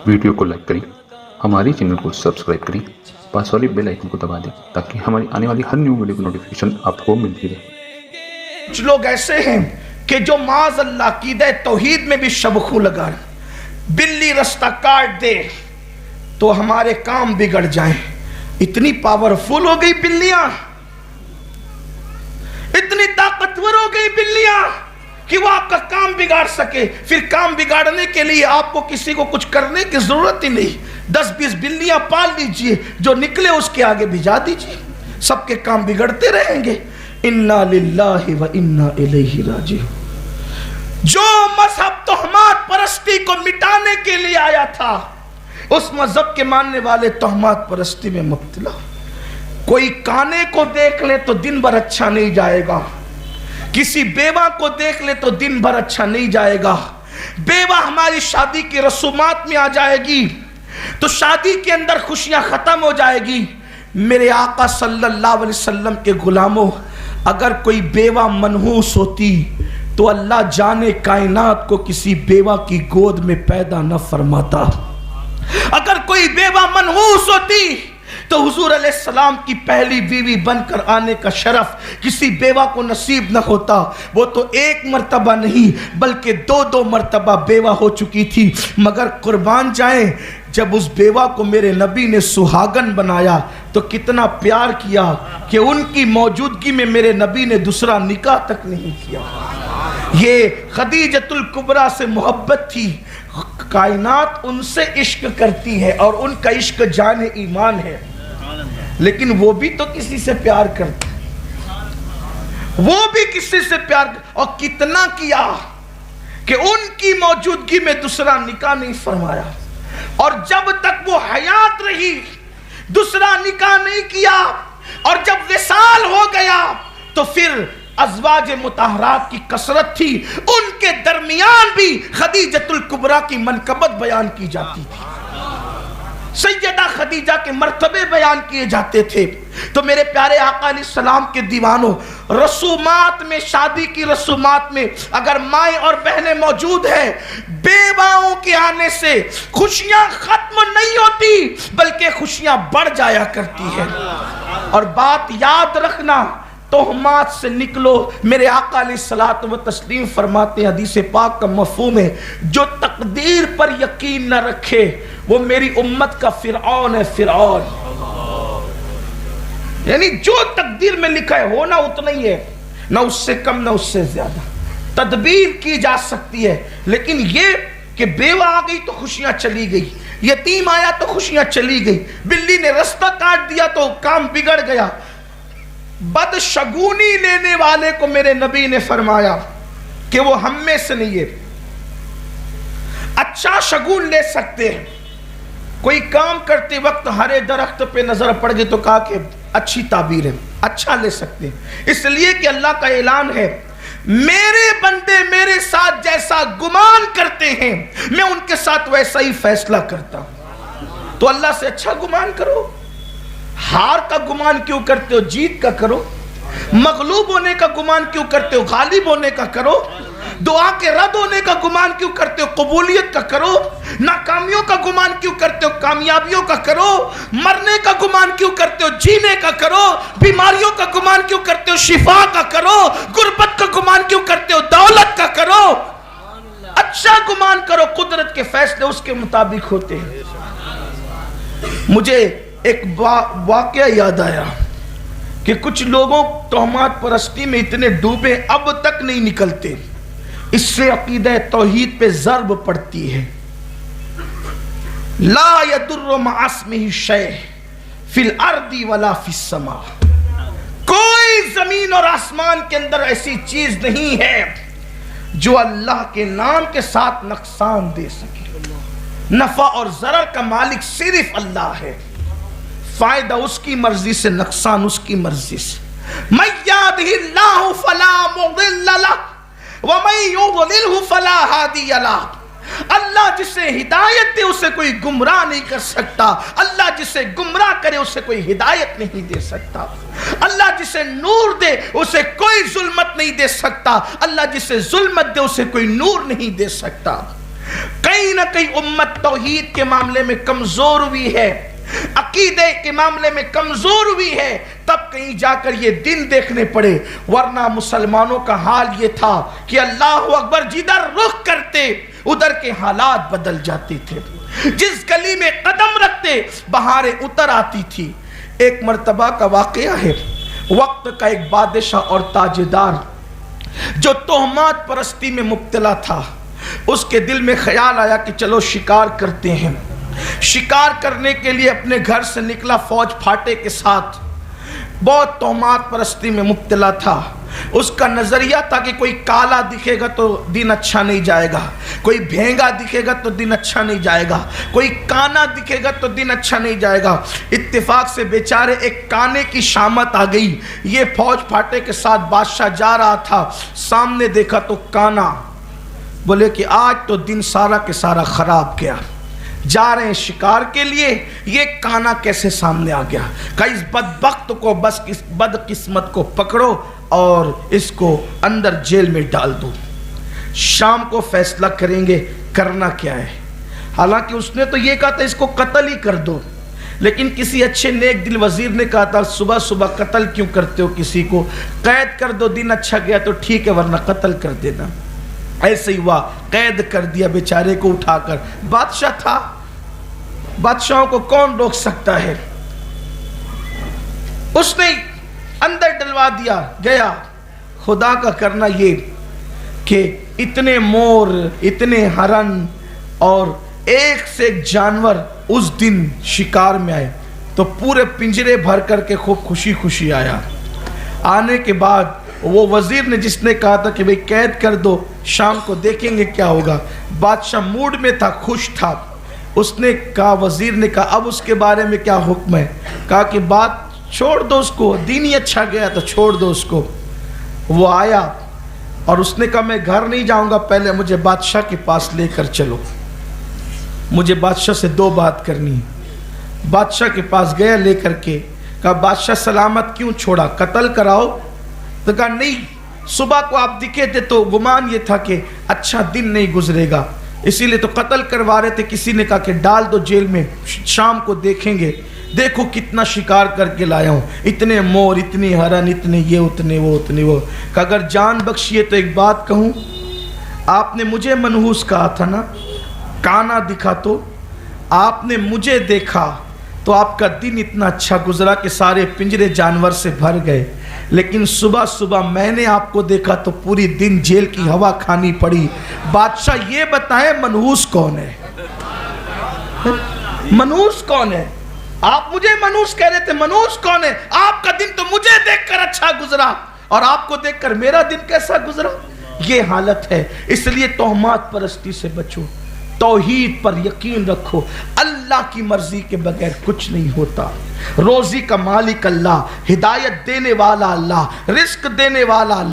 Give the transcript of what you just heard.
Video کو like کریں، ہماری چینل کو سبسکرائب کریں، پاس والی بیل آئیکن کو دبا دیں تاکہ ہماری آنے والی ہر نیو ویڈیو کی نوٹیفیکیشن آپ کو ملتی رہے۔ کچھ لوگ ایسے ہیں کہ جو معاذ اللہ عقیدہ توحید میں بھی شبخو لگا رہے، بلی رستہ کاٹ دے تو ہمارے کام بگڑ جائیں۔ اتنی پاورفل ہو گئی بلیاں، اتنی طاقتور ہو گئی بلیاں کہ وہ آپ کا کام بگاڑ سکے۔ پھر کام بگاڑنے کے لیے آپ کو کسی کو کچھ کرنے کی ضرورت ہی نہیں، 10-20 بلیاں پال لیجئے، جو نکلے اس کے آگے بھجا دیجئے، سب کے کام بگڑتے رہیں گے۔ انا للہ و انا الیہ راجعون۔ جو مذہب تہمات پرستی کو مٹانے کے لیے آیا تھا، اس مذہب کے ماننے والے تہمات پرستی میں مبتلا۔ کوئی کانے کو دیکھ لے تو دن بھر اچھا نہیں جائے گا، کسی بیوہ کو دیکھ لے تو دن بھر اچھا نہیں جائے گا۔ بیوہ ہماری شادی کی رسومات میں آ جائے گی تو شادی کے اندر خوشیاں ختم ہو جائے گی۔ میرے آقا صلی اللہ علیہ وسلم کے غلاموں، اگر کوئی بیوہ منحوس ہوتی تو اللہ جانے کائنات کو کسی بیوہ کی گود میں پیدا نہ فرماتا۔ اگر کوئی بیوہ منحوس ہوتی تو حضور علیہ السلام کی پہلی بیوی بن کر آنے کا شرف کسی بیوہ کو نصیب نہ ہوتا۔ وہ تو ایک مرتبہ نہیں بلکہ 2 مرتبہ بیوہ ہو چکی تھی، مگر قربان جائیں جب اس بیوہ کو میرے نبی نے سہاگن بنایا تو کتنا پیار کیا کہ ان کی موجودگی میں میرے نبی نے دوسرا نکاح تک نہیں کیا۔ یہ خدیجۃ الکبریٰ سے محبت تھی۔ کائنات ان سے عشق کرتی ہے اور ان کا عشق جان ایمان ہے، لیکن وہ بھی تو کسی سے پیار کرتے، وہ بھی کسی سے پیار اور کتنا کیا کہ ان کی موجودگی میں دوسرا نکاح نہیں فرمایا، اور جب تک وہ حیات رہی دوسرا نکاح نہیں کیا، اور جب وصال ہو گیا تو پھر ازواج مطہرات کی کثرت تھی، ان کے درمیان بھی خدیجۃ الکبریٰ کی منقبت بیان کی جاتی تھی، سیدہ خدیجہ کے مرتبے بیان کیے جاتے تھے۔ تو میرے پیارے آقا علیہ السلام کے دیوانوں، رسومات میں، شادی کی رسومات میں اگر مائیں اور بہنیں موجود ہیں، بیواؤں کے آنے سے خوشیاں ختم نہیں ہوتی بلکہ خوشیاں بڑھ جایا کرتی ہیں۔ اور بات یاد رکھنا، تہمات سے نکلو۔ میرے آقا علیہ الصلوۃ والتسلیم فرماتے ہیں، حدیث پاک کا مفہوم ہے، جو تقدیر پر یقین نہ رکھے وہ میری امت کا فرعون ہے۔ فرعون یعنی جو تقدیر میں لکھا ہے ہونا اتنا ہی ہے، نہ اس سے کم نہ اس سے زیادہ۔ تدبیر کی جا سکتی ہے، لیکن یہ کہ بیوہ آ گئی تو خوشیاں چلی گئی، یتیم آیا تو خوشیاں چلی گئی، بلی نے رستہ کاٹ دیا تو کام بگڑ گیا۔ بدشگونی لینے والے کو میرے نبی نے فرمایا کہ وہ ہم میں سے نہیں ہے، اچھا شگون لے سکتے ہیں۔ کوئی کام کرتے وقت ہرے درخت پہ نظر پڑ گئی تو کہا کہ اچھی تعبیر ہے، اچھا لے سکتے ہیں، اس لیے کہ اللہ کا اعلان ہے، میرے بندے میرے ساتھ جیسا گمان کرتے ہیں میں ان کے ساتھ ویسا ہی فیصلہ کرتا ہوں۔ تو اللہ سے اچھا گمان کرو، ہار کا گمان کیوں کرتے ہو، جیت کا کرو۔ مغلوب ہونے کا گمان کیوں کرتے ہو، غالب ہونے کا کرو۔ دعا کے رد ہونے کا گمان کیوں کرتے ہو، قبولیت کا کرو۔ ناکامیوں کا گمان کیوں کرتے ہو، کامیابیوں کا کرو۔ مرنے کا گمان کیوں کرتے ہو، جینے کا کرو۔ بیماریوں کا گمان کیوں کرتے ہو، شفا کا کرو۔ غربت کا گمان کیوں کرتے ہو، دولت کا کرو۔ اچھا گمان کرو، قدرت کے فیصلے اس کے مطابق ہوتے ہیں۔ مجھے ایک واقعہ یاد آیا کہ کچھ لوگوں تہمات پرستی میں اتنے ڈوبے اب تک نہیں نکلتے، اس سے عقیدہ توحید پہ ضرب پڑتی ہے۔ لا یضر مع اسمہ شیء فی الارض ولا فی السماء، کوئی زمین اور آسمان کے اندر ایسی چیز نہیں ہے جو اللہ کے نام کے ساتھ نقصان دے سکے۔ نفع اور ضرر کا مالک صرف اللہ ہے، فائدہ اس کی مرضی سے، نقصان اس کی مرضی سے۔ من یہدہ اللہ فلا مضل لہ ومن یضللہ فلا ہادی لہ، اللہ جسے ہدایت دے اسے کوئی گمراہ نہیں کر سکتا، اللہ جسے گمراہ کرے اسے کوئی ہدایت نہیں دے سکتا، اللہ جسے نور دے اسے کوئی ظلمت نہیں دے سکتا، اللہ جسے ظلمت دے اسے کوئی نور نہیں دے سکتا۔ کہیں نہ کہیں امت توحید کے معاملے میں کمزور ہوئی ہے، عقیدے کے معاملے میں کمزور ہوئی ہے، تب کہیں جا کر یہ دن دیکھنے پڑے، ورنہ مسلمانوں کا حال یہ تھا کہ اللہ اکبر جدھر رخ کرتے ادھر کے حالات بدل جاتے تھے، جس گلی میں قدم رکھتے بہاریں اتر آتی تھی۔ ایک مرتبہ کا واقعہ ہے، وقت کا ایک بادشاہ اور تاجدار جو تہمات پرستی میں مبتلا تھا، اس کے دل میں خیال آیا کہ چلو شکار کرتے ہیں۔ شکار کرنے کے لیے اپنے گھر سے نکلا فوج پھاٹے کے ساتھ، بہت تہمات پرستی میں مبتلا تھا۔ اس کا نظریہ تھا کہ کوئی کالا دکھے گا تو دن اچھا نہیں جائے گا، کوئی بھینگا دکھے گا تو دن اچھا نہیں جائے گا، کوئی کانا دکھے گا تو دن اچھا نہیں جائے گا۔ اتفاق سے بیچارے ایک کانے کی شامت آ گئی، یہ فوج پھاٹے کے ساتھ بادشاہ جا رہا تھا، سامنے دیکھا تو کانا، بولے کہ آج تو دن سارا کے سارا خراب گیا، جا رہے ہیں شکار کے لیے، یہ کانا کیسے سامنے آ گیا؟ کہ اس بدبخت کو، بس اس بدقسمت کو پکڑو اور اس کو اندر جیل میں ڈال دو، شام کو فیصلہ کریں گے کرنا کیا ہے۔ حالانکہ اس نے تو یہ کہا تھا اس کو قتل ہی کر دو، لیکن کسی اچھے نیک دل وزیر نے کہا تھا صبح صبح قتل کیوں کرتے ہو کسی کو، قید کر دو، دن اچھا گیا تو ٹھیک ہے ورنہ قتل کر دینا۔ ایسے ہی ہوا، قید کر دیا بیچارے کو اٹھا کر۔ بادشاہ تھا، بادشاہوں کو کون روک سکتا ہے، اس نے اندر ڈلوا دیا، گیا۔ خدا کا کرنا یہ کہ اتنے مور، اتنے ہرن اور ایک سے ایک جانور اس دن شکار میں آئے، تو پورے پنجرے بھر کر کے خوب خوشی خوشی آیا۔ آنے کے بعد وہ وزیر نے جس نے کہا تھا کہ بھئی قید کر دو، شام کو دیکھیں گے کیا ہوگا، بادشاہ موڈ میں تھا، خوش تھا۔ اس نے کہا، وزیر نے کہا اب اس کے بارے میں کیا حکم ہے؟ کہا کہ بات چھوڑ دو اس کو، دین ہی اچھا گیا تو چھوڑ دو اس کو۔ وہ آیا اور اس نے کہا میں گھر نہیں جاؤں گا، پہلے مجھے بادشاہ کے پاس لے کر چلو، مجھے بادشاہ سے دو بات کرنی ہے۔ بادشاہ کے پاس گیا لے کر کے، کہا بادشاہ سلامت کیوں چھوڑا، قتل کراؤ؟ تو کہا نہیں، صبح کو آپ دکھے تھے تو گمان یہ تھا کہ اچھا دن نہیں گزرے گا، اسی لیے تو قتل کروا رہے تھے، کسی نے کہا کہ ڈال دو جیل میں، شام کو دیکھیں گے، دیکھو کتنا شکار کر کے لایا ہوں، اتنے مور، اتنے ہرن، اتنے یہ، اتنے وہ، اتنے وہ۔ کہ اگر جان بخشیے تو ایک بات کہوں، آپ نے مجھے منحوس کہا تھا نا، کانا دکھا تو آپ نے مجھے دیکھا تو آپ کا دن اتنا اچھا گزرا کہ سارے پنجرے جانور سے بھر گئے، لیکن صبح صبح میں نے آپ کو دیکھا تو پوری دن جیل کی ہوا کھانی پڑی۔ بادشاہ یہ بتائیں منحوس کون ہے؟ منحوس کون ہے؟ آپ مجھے منحوس کہہ رہے تھے، منحوس کون ہے؟ آپ کا دن تو مجھے دیکھ کر اچھا گزرا اور آپ کو دیکھ کر میرا دن کیسا گزرا؟ یہ حالت ہے۔ اس لیے تہمات پرستی سے بچو، توحید پر یقین رکھو، اللہ کی مرضی کے بغیر کچھ نہیں ہوتا۔ روزی کا مالک اللہ، ہدایت دینے والا اللہ، رزق دینے والا اللہ۔